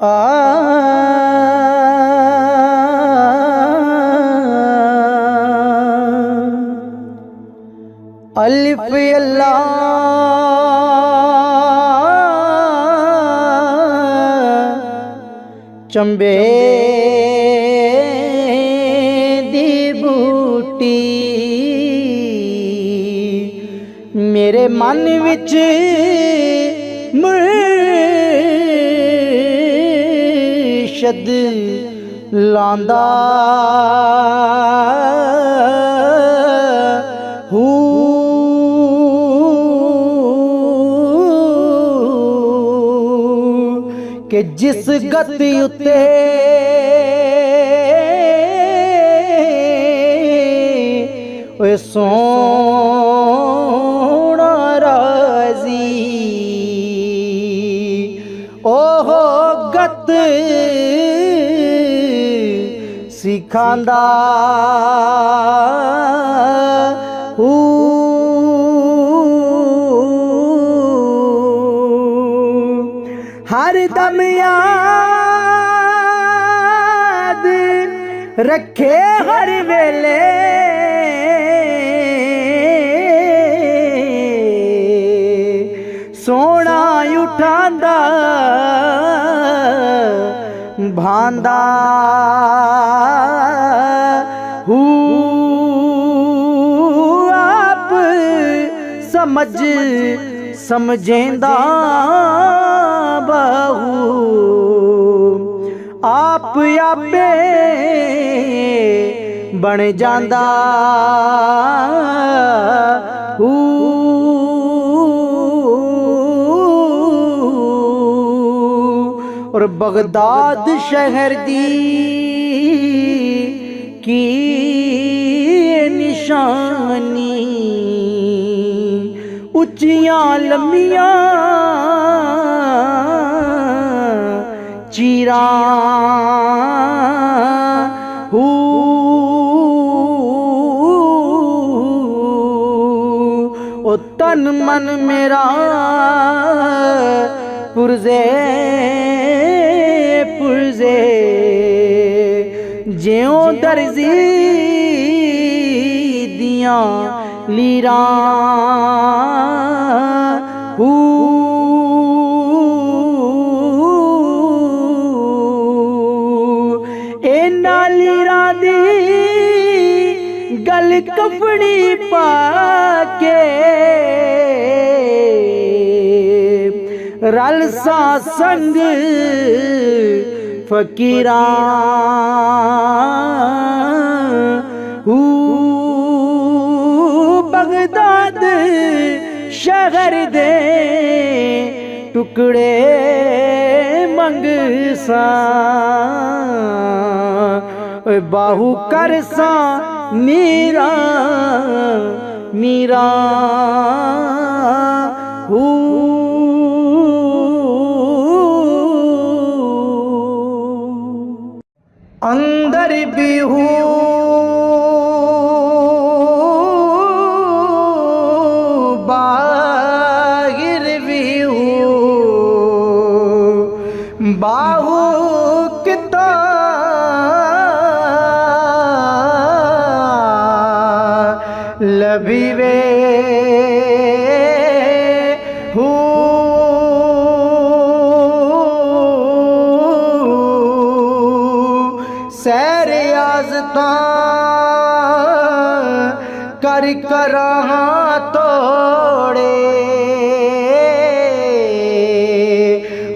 आ अलिफ अल्लाह चंबे दी बूटी मेरे मन विच मुर्शद लांदा कि जिस गति उते ओए सोना राजी ओहो गत सिखांदा हर दम याद रखे हर वेले सोना उठांदा भांदा आप समझ समझेंदा बाहू आप आपे बन जांदा और बगदाद शहर दी की निशानी उच्चियां लम्मियां चीरा ओ तन मन मेरा पुरजे पुरजे ज्यों दर्जी दियां लीरा लीरा दी गल कफड़ी पाके रल सा संग फकीरा बगदाद शहर दे टुकड़े मंगसा बाहू कर सा मीरा मीरा अंदर भी हूँ बाहिर भी हूँ बाहू किता लबीवे सैर आज़ता कर करां तोड़े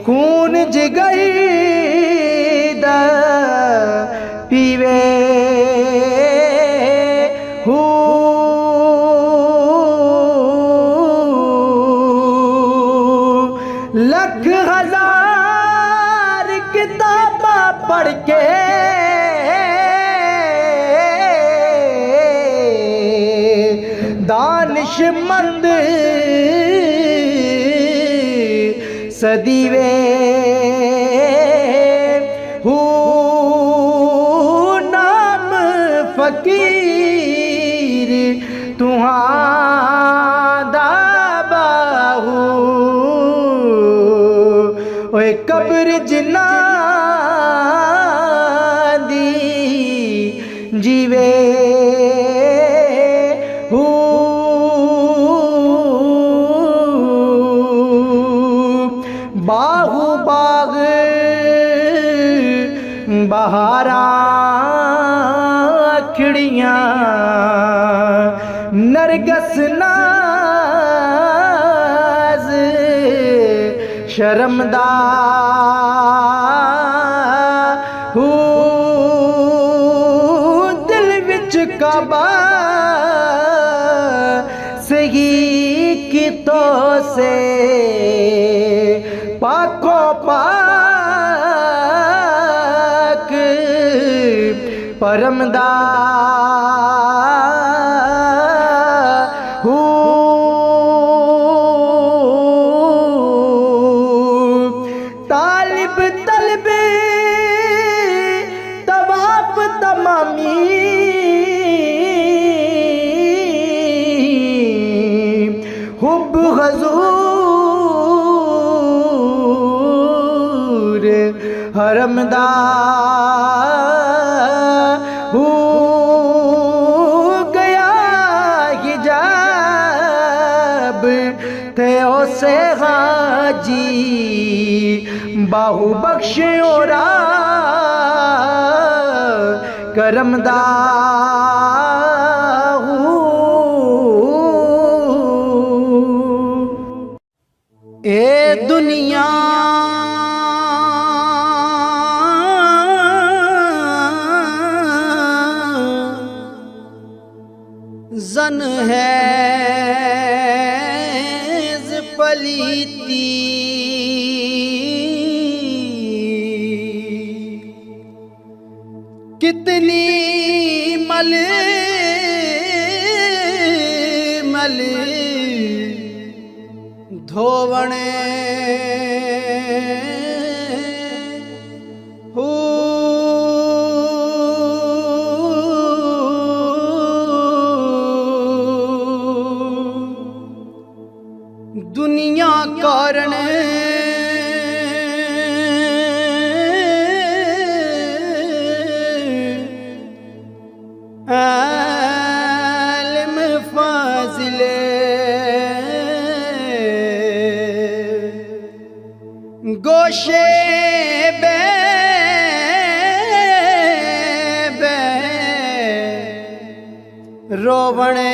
खून जिगर दा पीवे लख हजार किताबा पढ़ के दानिशमंद सदीवे नाम फकीर तुहादा बाहू ओए कब्र जिन जिन्ना दी जीवे बाहु बाग बहारा खिड़ियाँ नरगस नाज शर्मदार दिल विच काबा सही कितो से पाको पाक परमदा तालिब तलब तवाफ तमामी हुब हजूर हरमदा हो गया हिजाब थे से हाजी बाहु बख्श ओरा करमदा ए दुनिया जन है पलीती कितनी मल मल धोवणे हो दुनिया कारण आलिम फाजिले गोशे बे रोवणे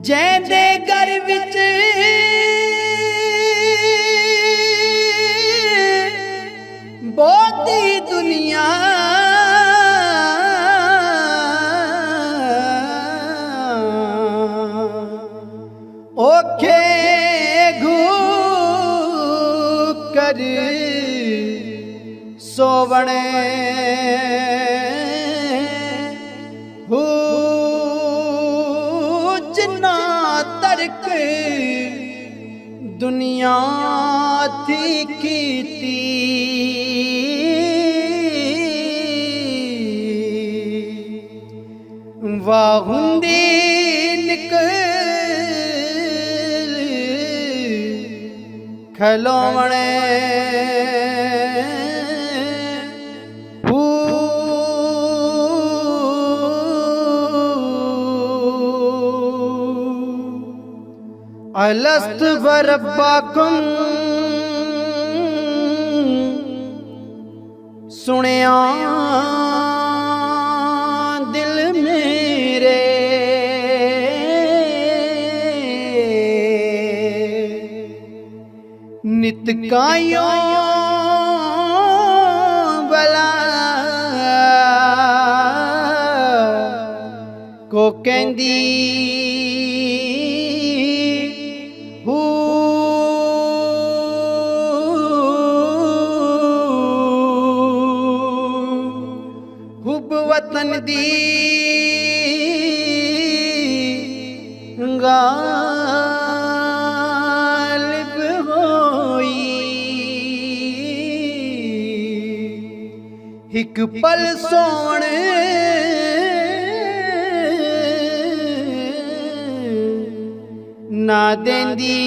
जैदे घर विच बहुती दुनिया ओखे घूक कर सोवणे हो जिन्ना तर्क दुनिया थी कीती वाह हुंदी निकल खलोवणे अलस्त बरब्बाकुम सुनिया दिल मेरे नित कायों बला को कहंदी वतन दी गालिब होई एक पल सोने ना देंदी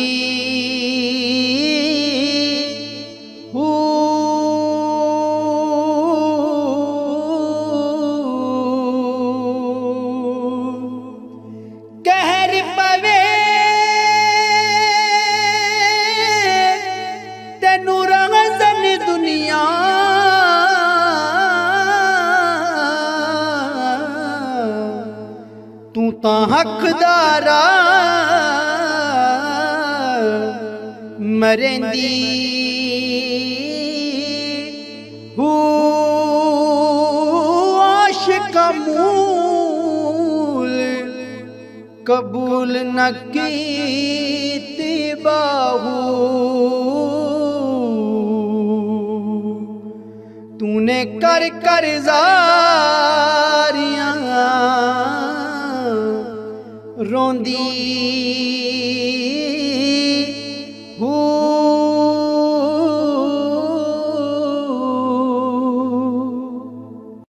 कहर पवे तेनू रंगन दुनिया तू ता हकदारा मरेंदी आशिका मूल कबूल न कीती बाहू तूने कर कर जारियां रोंदी